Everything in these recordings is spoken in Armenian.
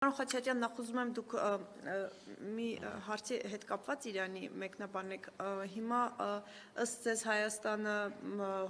Պարոն Խաչատյան, նախ ուզում եմ դուք մի հարցի հետ կապված Իրանի մեկնաբանեք, հիմա ըստ ձեզ Հայաստանը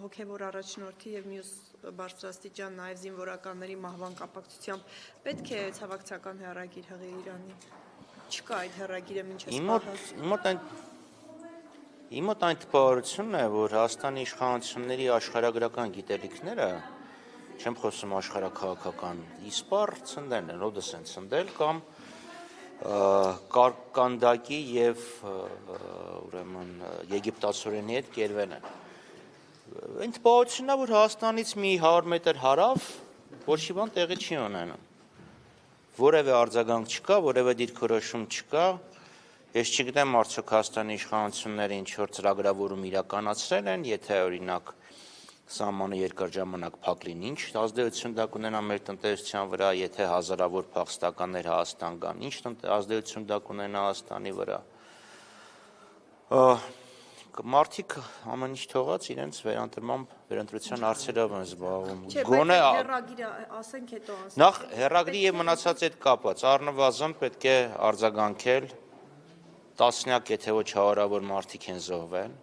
հոգևոր առաջնորդի եւ մյուս բարձրաստիճան նաեւ զինվորականների մահվան կապակցությամբ պետք է ցավակցական հեռագիր հղի Իրանի, չկա այդ հեռագիրը մինչև Իմ մոտ այն տպավորությունն է, որ Հայաստանի իշխանությունների աշխարհագրական գիտելիքները, չեմ խոսում աշխարհաքաղաքական, իսպառ ցնդել են, ոդս են ցնդել կամ կարկանդակի եւ ուրեմն եգիպտացորենի հետ կերվել են։ Այն տպավորությունն է, որ Հայաստանից մի 100 մետր հարավ ոչ մի բան տեղի չի ունենում։ Որևէ արձագանք չկա, որևէ դիրքորոշում չկա։ Ես չգիտեմ արդյոք Հայաստանի իշխանությունները ինչ-որ ծրագրավորում իրականացրել են, եթե օրինակ սահմանը երկար ժամանակ փակ լինի, ինչ ազդեցություն դա կունենա մեր տնտեսության վրա, եթե հազարավոր փախստականներ Հայաստան գան, ինչ ազդեցություն դա կունենա Հայաստանի վրա։ Մարդիկ ամեն ինչ թողած իրենց վերընտրության հարցերով են զբաղվում։ Գոնե հեռագիրը ասենք հետո ասենք։ Նախ հեռագրի եւ մնացած հետ կապված առնվազն պետք է արձագանքել տասնյակ, եթե ոչ հարյուրավոր մարդիկ են զոհվել,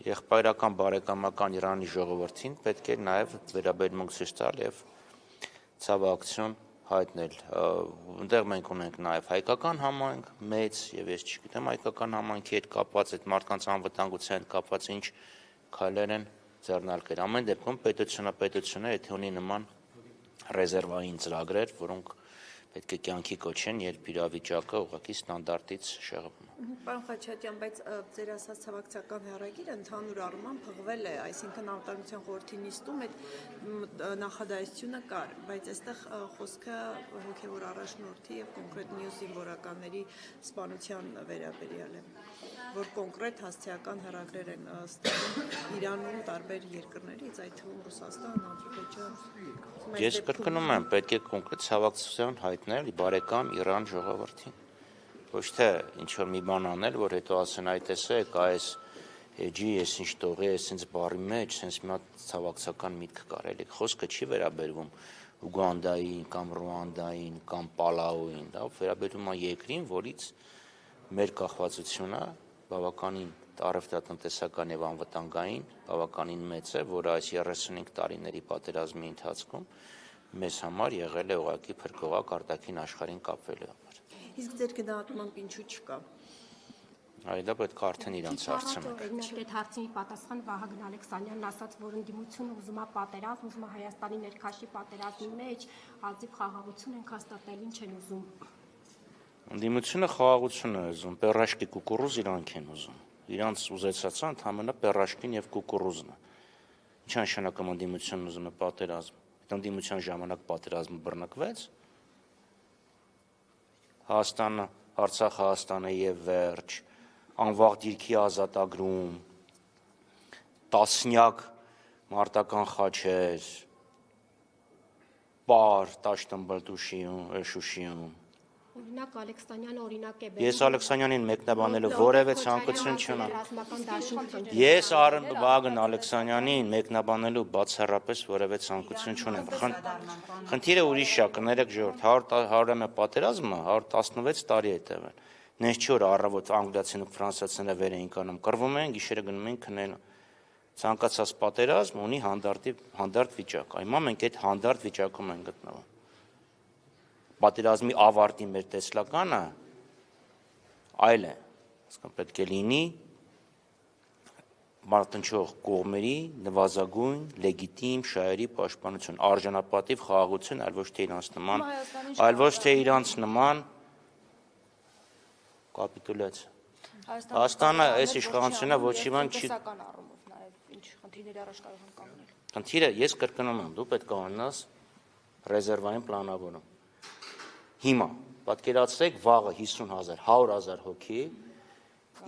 եղբայրական բարեկամական Իրանի ժողովրդին պետք է նաև վերաբերմունք ցույց տալ եւ ցավակցություն հայտնել։ Այնտեղ մենք ունենք նաև հայկական համայնք, մեծ եւ ես չգիտեմ հայկական համայնքի հետ կապված այդ մարդկանց անվտանգության հետ կապված ինչ քայլեր են ձեռնարկել։ Ամեն դեպքում պետությունը եթե ունի նման ռեզերվային ծրագրեր, որոնք պետք է կյանքի կոչեն, երբ իրավիճակը ուղղակի ստանդարտից շեղվում է։ Պարոն Խաչատյան, բայց ձեր ասած ցավակցական հեռագիրը ընդհանուր առմամբ փղվել է, այսինքն անվտանգության խորհրդի նիստում այդ նախադասությունը կար, բայց այստեղ խոսքը հոգևոր առաջնորդի եւ կոնկրետ մյուս զինվորականների սպանության վերաբերյալ է, որ կոնկրետ հասցեական հեռագրեր են ստանում Իրանում տարբեր երկրներից, այդ թվում Ռուսաստան, Ադրբեջան։ Ես կրկնում եմ, պետք է կոնկրետ ցավակցություն հայտնել բարեկամ Իրան ժողովրդին։ Ոչ թե ինչ որ մի բան անել, որ հետո ասեն այ տեսեք, այս էջի, ես ինչ տողի, ես ինձ բարի մեջ, sense մի հատ ցավակցական միտք կար, էլի խոսքը չի վերաբերվում Ուգանդային կամ Ռուանդային կամ Պալաուին, դա վերաբերվում է երկրին, որից մեր կախվածությունը բավականին առևտրատնտեսական եւ անվտանգային բավականին մեծ է, որը այս 35 տարիների պատերազմի ընթացքում մեզ համար եղել է ուղղակի փրկողակ արտաքին աշխարհին կապվելու համար։ Իսկ ձեր գնահատմամբ ինչու չկա։ Այ դա պետք է արդեն իրանց հարցնենք։ Այդ հարցի պատասխան Վահագն Ալեքսանյանն ասաց, որ ընդդիմությունը ուզում է պատերազմ, ուզում է Հայաստանի ներքաշի պատերազմի մեջ ազիվ խաղաղություն են հաստատել, ինչ են ուզում։ Ընդդիմությունը խաղաղություն է ուզում, պերաշկի կուկուռուզ իրանք են ուզում։ Իրանց ուզեցածը ընդհանրապես պերաշկին եւ կուկուռուզն է։ Ինչ նշանակում ընդդիմությունն ուզում է պատերազմ։ Ընդդիմության ժամանակ պատերազմը բռնկվեց։ Հայաստանը, Արցախը Հայաստանը եւ վերջ, անվաղ դիրքի ազատագրում, տասնյակ մարտական խաչեր, պար Տաշտամբլտուշիում, Շուշիում։ Օրինակ Ալեքսանյանը օրինակ է Ես Ալեքսանյանին մեկնաբանելու որևէ ցանկություն չունեմ։ Ես Վահագն Ալեքսանյանին մեկնաբանելու բացառապես որևէ ցանկություն չունեմ։ Խնդիրը ուրիշ է, կներեք ժողովուրդ, 100-ամյա պատերազմը 116 տարի է տևել։ Նենց չի որ առավոտ անգլիացին ու ֆրանսիացիները վեր էին կանում, կռվում են, գիշերը գնում են քնելու։ Ցանկացած պատերազմ ունի հանդարտ վիճակ։ Այմա մենք այդ հանդարտ վիճակում ենք գտնվում։ Պատերազմի ավարտի մեր տեսլականը այլ է, ասկան պետք է լինի մարտնչող կողմերի նվազագույն, լեգիտիմ շահերի պաշտպանություն, արժանապատիվ խաղաղություն, այլ ոչ թե իրանց նման կապիտուլյացիա։ Հայաստանը այս իշխանությունը ոչի բան չի։ Խնդիրը ես կրկնում եմ, դու պետք է ունենաս ռեզերվային պլանավորում։ Հիմա պատկերացրեք վաղը 50,000, 100,000 հոգի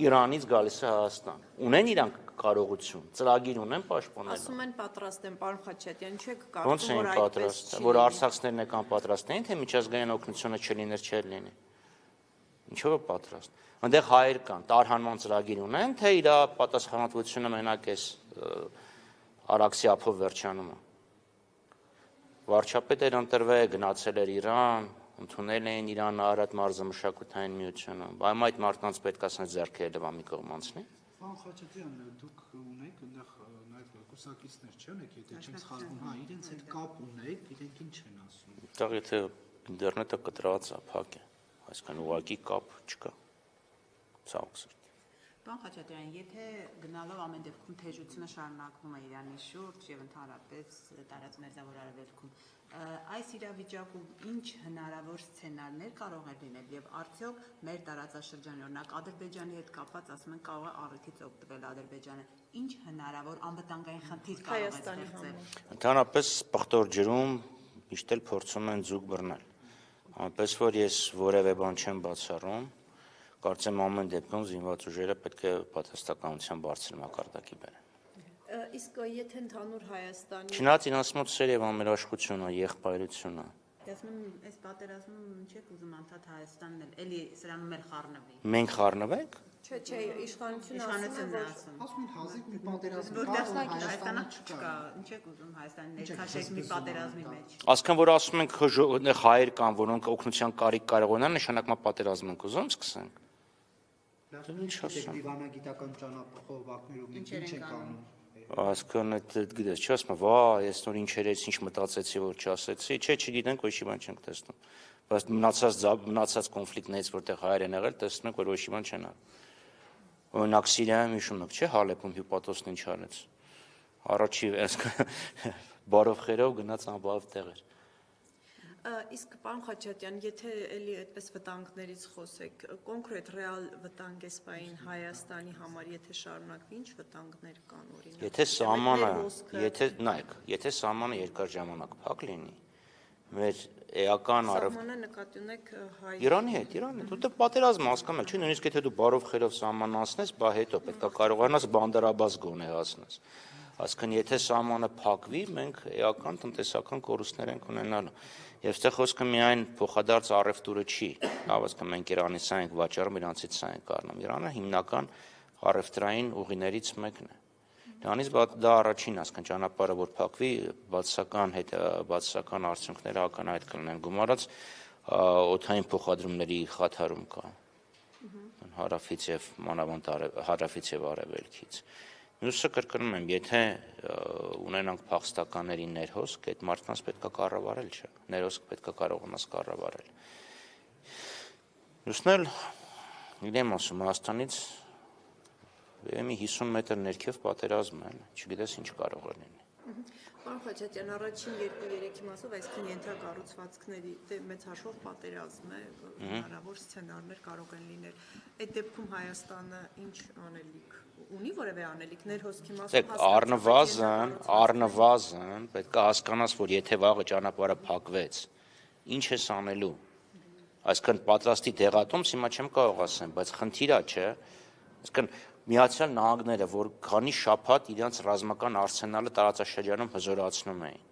Իրանից գալիս է Հայաստան։ Ունեն իրանք կարողություն, ծրագիր ունեն պաշտպանելու։ Ասում են պատրաստ են, պարոն Խաչատյան, չեք Ոնց են պատրաստ, որ արցախցիներն եկան պատրաստ էին, թե միջազգային օգնությունը չլիներ, չէր լինի։ Ինչով է պատրաստ։ Այնտեղ հայեր կան, տարհանման ծրագիր ունեն, թե իր պատասխանատվությունը մենակ էս Արաքսի ափով վերջանում է։ Վարչապետեր ընտրվել, գնացել էր Իրան, ընդունել էին Իրանը Արարատ մարզամշակութային միությունը, բայց այդ մարդկանց պետք է ասենց ձեռքերը լվամի կողմանցնի։ Պարոն Խաչատրյան, դուք ունեք այնտեղ նաև կուսակիցներ չունեք, եթե չեմ սխալվում, հա, իրենց հետ կապ ունեք, իրենք ինչ են ասում։ Այդտեղ եթե ինտերնետը կտրված է, փակ է, այսինքն ուղղակի կապ չկա։ Ցավոք սրտի։ Պարոն Խաչատրյան, եթե գնալով ամեն դեպքում թեժությունը շարունակվում է Իրանի շուրջ եւ ընդհանրապես տարածմերձավոր արևելքում, այս իրավիճակում ինչ հնարավոր սցենարներ կարող է լինել եւ արդյոք մեր տարածաշրջանի օրինակ Ադրբեջանի հետ կապված ասում են կարող է առիթից օգտվել Ադրբեջանը, ինչ հնարավոր անվտանգային խնդիր կարող է ստեղծել։ Ընդհանրապես պղտոր ջրում միշտ էլ փորձում են ձուկ բռնել։ Այնպես որ ես որևէ բան չեմ բացառում, կարծեմ ամեն դեպքում զինված ուժերը պետք է պատասխանատվության բարձր մակարդակի բերեն։ Իսկ եթե ընդհանուր Հայաստանի Չնայած իրancs մոտ սեր եւ ամերաշխությունը, եղբայրությունը։ Ասում եմ, այս պատերազմում ինչեք ուզում անդադ Հայաստանն էլ էլի սրանում էլ խառնվի։ Մենք խառնվենք։ Չէ, իշխանությունը Իշխանությունն է Ասում են հազիվ մի պատերազմ Որտեղ կա, Հայաստանը չկա, ինչեք ուզում Հայաստանի ներքաշեք մի պատերազմի մեջ։ Ասկան որ ասում ենք հայեր կան, որոնք օգնության կարիք կարող ունեն, նշանակմա պատերազմ ենք ուզում սկսենք։ Դիվանագիտական ճանապարհողակներում ինչ ենք անում։ Ասկան այդ գիտես, չի ասում, վայ, ես նոր ինչերից ինչ մտածեցի, որ չասեցի, չէ, չգիտենք, ոչ մի բան չենք տեսնում։ Բայց մնացած կոնֆլիկտներից, որտեղ հայեր են եղել, տեսնում ենք, որ ոչ մի բան չեն արել։ Օրինակ Սիրիայում հիշում եք, չէ, Հալեպում Հյուպատոսն ինչ արեց։ Առաջի բարով խերով գնաց անբավ տեղեր։ Իսկ պարոն Խաչատրյան, եթե էլի այդպես վտանգներից խոսեք, կոնկրետ ռեալ վտանգ է սպային Հայաստանի համար, եթե շարունակվի, ինչ վտանգներ կան օրինակ։ Եթե սահմանը երկար ժամանակ փակ լինի, մեր էական Սահմանը նկատի ունեք հայ Իրանի հետ, դու պատերազմ հասկանում ես, չէ՞, նույնիսկ եթե դու բարով խերով սահման անցնես, բա հետո պետք է կարողանաս բանդարաբաց գոնե հասնես։ Այսինքն եթե սահմանը փակվի, մենք էական տնտեսական կորուստներ ենք ունենալու։ Եվ այստեղ խոսքը միայն փոխադարձ առևտուրը չի, հավասար մենք Իրանից ենք վաճառում, իրանցից ենք առնում։ Իրանը հիմնական առևտրային ուղիներից մեկն է։ Դրանից դա առաջին ասկան ճանապարհը որ փակվի, բացասական արդյունքները ակնհայտ կլինեն։ Գումարած օդային փոխադրումների խաթարում կա հարավից եւ մանավանդ հարավից եւ արևելքից։ Մյուսը կրկնում եմ, եթե ունենանք փախստականների ներհոսք, այդ մարդկանց պետք է կառավարել, չէ։ Ներհոսք պետք է կարողանաս կառավարել։ Մյուսն էլ իրեմ ասում Հայաստանից մի 50 մետր ներքև պատերազմ են, չգիտես ինչ կարող է լինի։ Պարոն Խաչատրյան, առաջին 2-3 մասով այսքան ենթակառուցվածքների մեծ հաշվով պատերազմ է, հնարավոր սցենարներ կարող են լինել։ Այդ դեպքում Հայաստանը ինչ անելիք ունի որևէ անելիք ներհոսքի մասով առնվազն պետք է հասկանաս, որ եթե վաղը ճանապարհը փակվեց, ինչ ես անելու։ Այսինքն պատրաստի դեղատում հիմա չեմ կարող ասեմ, բայց խնդիրը չէ։ Այսինքն Միացյալ Նահանգները, որ քանի շաբաթ իրենց ռազմական արսենալը տարածաշրջանում հզորացնում էին։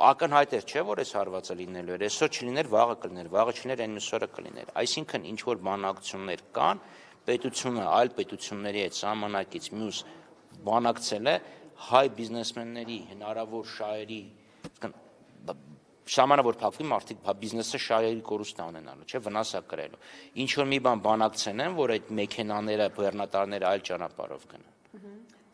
Ակնհայտ էր, չէ, որ այս հարվածը լինելու էր, այսօր չլիներ, վաղը կլիներ, վաղը չլիներ, այն մյուս օրը կլիներ։ Այսինքն ինչ որ բանակցություններ կան, պետությունը այլ պետությունների հետ սահմանակից մյուս բանակցել է հայ բիզնեսմենների հնարավոր շահերի, Շամանը որ փակվի մարդիկ բիզնեսը շահերի կորուստ ունենալու, չէ, վնաս է կրելու։ Ինչ որ մի բան բանակցեն են, որ այդ մեքենաները, բեռնատարները այլ ճանապարհով գնան։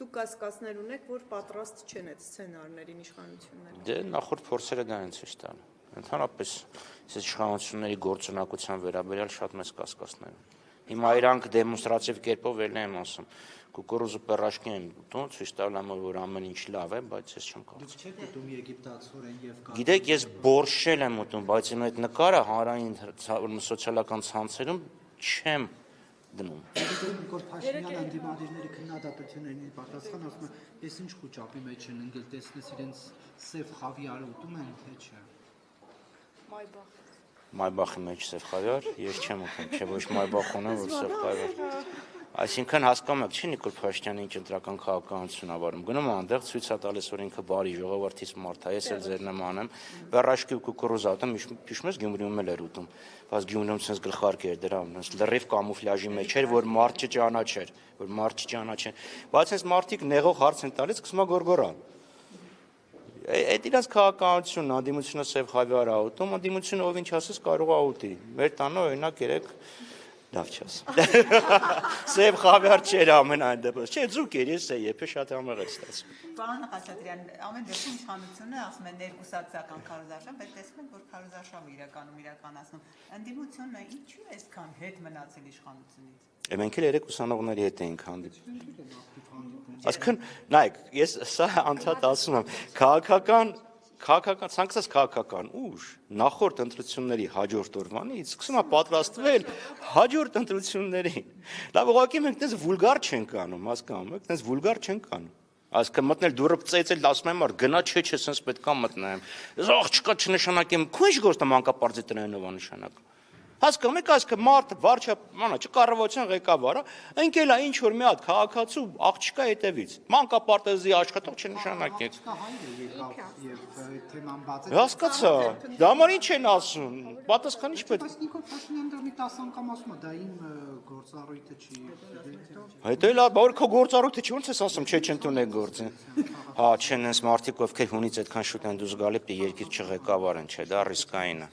Դուք կասկածներ ունեք, որ պատրաստ չեն այդ սցենարներին իշխանությունները։ Դե նախորդ փորձերը դա են ցույց տալու։ Ընդհանրապես իշխանությունների գործունակության վերաբերյալ շատ մեծ կասկածներ են։ Հիմա իրանք դեմոնստրատիվ կերպով ելն են ասում։ Կուկուրուզը պերաշկի են ուտում, ցույց տալու որ ամեն ինչ լավ է, բայց ես չեմ կարծում։ Դուք չեք ուտում եգիպտացորեն եւ Գիտեք, ես բորշել եմ ուտում, բայց իմ այդ նկարը հանրային սոցիալական ցանցերում չեմ դնում։ Նիկոլ Փաշինյանը անդիմադիրների քննադատություններին պատասխան ասում է, ես ինչ խոճապի մեջ են ընկել, տեսնես իրենց սև խավիարը ուտում են, թե չէ։ Մայբախի մեջ սև խավիար, ես չեմ ուտում, չէ, ոչ մայբախ ունեմ, որ սև խավիար։ Այսինքն հասկանում եք, չի Նիկոլ Փաշինյանը ինչ ընտրական քաղաքականություն ավարում։ Գնում է այնտեղ ցույց է տալիս, որ ինքը բարի ժողովրդից մարդ է, ես էլ ձեր նման եմ։ Բեռաշկի ու կուկուրուզա ուտում, հիշում ես Գյումրիում էլ էր ուտում։ Բայց Գյումրիում sense գլխարկ էր դրա, լրիվ կամուֆլյաժի մեջ էր, որ մարդ չճանաչեր, Բայց sense մարդիկ նեղող հարց են տալիս, սկսում է գորգորան։ Այդ իրաց քաղաքականությունն, անդիմությունը Սև Խավիար աուտում, անդիմությունը ով ինչ ասես կարող է աուտի։ Մեր տանը օրինակ երեք լավ չաս։ Սև Խավիար չէր ամենայն դեպս։ Չէ, ձուկ էր, ես եփե շատ համեղ էր ստացվում։ Պարոն Խաչատրյան, ամեն դեպքում իշխանությունը ասում է ներկուսակցական քարոզարշավ, բայց տեսնում ենք, որ քարոզարշավը իրականացնում։ Ընդդիմությունը ինչու է այսքան հետ մնացել իշխանությունից։ Մենք էլ երեք ուսանողների հետ էինք հանդիպում։ Այսինքն, նայեք, ես սա անդադ ասում եմ, ցանկացած քաղաքական ուժ նախորդ ընտրությունների հաջորդ օրվանից սկսում է պատրաստվել հաջորդ ընտրություններին։ Լավ, ուղղակի մենք դες վուլգար չենք անում, հասկանում եք, դες վուլգար չենք անում։ Այսինքն մտնել դուրը ծեծել, ասում եմ, որ գնա չէ, սենց պետք է մտնեմ։ Ես աղջկա չնշանակեմ, քույն գործը մանկապարտեզի տնօրենով է նշանակում։ Հասկանում եք, այսինքն մարդը վարչապետը, չկառավարության ղեկավարը, ընկել է ինչ որ մի հատ քաղաքացու աղջկա հետևից։ Մանկապարտեզի աշխատող չնշանակեք։ Հասկացա։ Դա համար ինչ են ասում։ Պատասխան ինչ պետք։ Բայց Նիկոլ Փաշինյանը դա մի 10 անգամ ասում է, դա իմ գործառույթը չի։ Հետո էլ բա որ քո գործառույթը չի, ո՞նց ես ասում, չէ չընդունեք գործը։ Հա, չեն այս մարդիկ, ովքեր հունից այդքան շուտ են դուրս գալի, պիտի երկիր չղեկավարեն, չէ, դա ռիսկային է։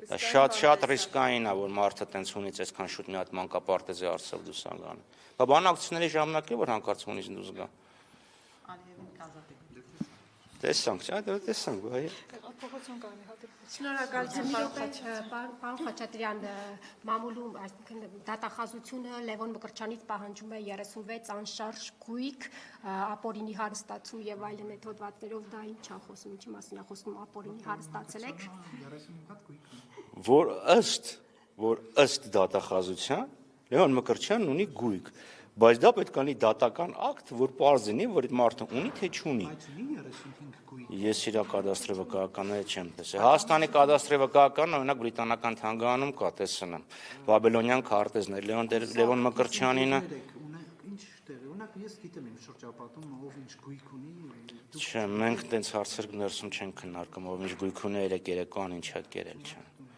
Դա շատ ռիսկային է, որ մարդը տենց հունից այսքան շուտ մի հատ մանկապարտեզի արծով դուրս է գալու։ Բա բանակցությունների ժամանակ է որ հանկարծ հունից դուրս գա։ Տեսանք, չէ՞, տեսանք, բայ։ Շնորհակալություն, Պարոն Խաչատրյան, մամուլում, այսինքն դատախազությունը Լևոն Մկրտչյանից պահանջում է 36 անշարժ գույք, ապօրինի հարստացում եւ այլն այդ հոդվածներով դա ինչ է խոսում, ինչի մասին է խոսում, ապօրինի հարստացել եք։ Որ ըստ դատախազության Լևոն Մկրտչյանն ունի գույք, բայց դա պետք է լինի դատական ակտ, որ պարզ լինի, որ այդ մարդը ունի թե չունի։ Բայց ունի 35 գույք։ Ես իր կադաստրի վկայականները չեմ տեսել։ Հայաստանի կադաստրի վկայականն օրինակ բրիտանական թանգարանում կա, տեսնում եմ։ Բաբելոնյան քարտեզներ, Լևոն Մկրտչյանինը։ Ինչ տեղի, օրինակ ես գիտեմ իմ շրջապատում ով ինչ գույք ունի։ Չէ, մենք տենց հարցեր ներսում չենք քննարկում, ով ինչ գույք ունի, երեկոյան ինչ է կերել, չէ։